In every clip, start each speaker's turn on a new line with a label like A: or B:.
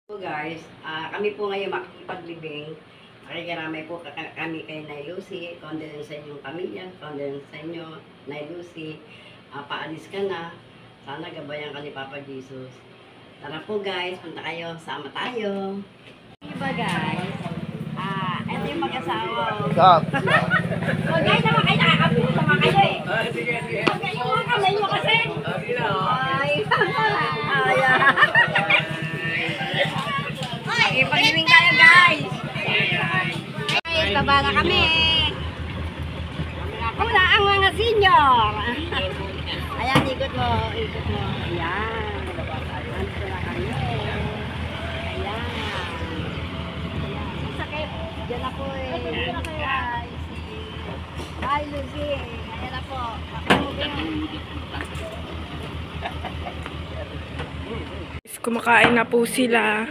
A: So guys, kami po ngayon makikipaglibing. Nakikiramay po kami kay Nay Lucy. Condolence sa inyong pamilya, condolence sa inyo, Nay Lucy. Paalis ka na. Sana gabayan ka ni Papa Jesus. Tara po guys, punta kayo, sama tayo. Diba guys? Ito yung mag-asawa.
B: Stop.
A: So guys, naman kayo nakakapulo naman kayo eh.
C: Sige.
A: Huwag kayo mga kamay nyo kasi. Ay, ipag-ibing tayo guys. Guys, baba na kami. Una ang mga senior. Ayan, ikot mo. Ayan. Nandito na kami. Ayan. Sakit. Diyan na po eh. Guys. Hi, Lucy. Ayan na po.
D: Kumakain na po sila.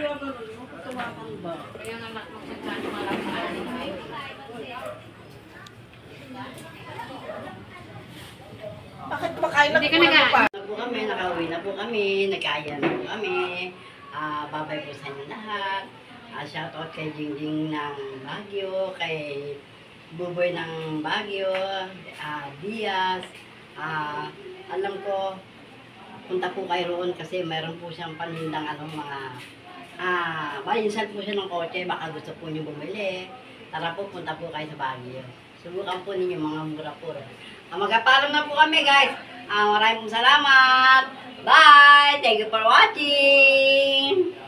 B: Bakit kumakain lang
A: Hindi ka pa? Nakauwi na po kami, nagkaya na po kami. Babay po sa inyo lahat. Shoutout kay Jingjing ng Baguio, kay Buboy ng Baguio, Diaz. Alam ko, punta po kayo roon kasi mayroon po siyang panindang mga malinsan po siya ng kotse, baka gusto po niyo bumili. Tara po, punta po kayo sa Baguio. Subukan po ninyo mga mura po. Magpapalam na po kami guys. Maraming salamat. Bye! Thank you for watching!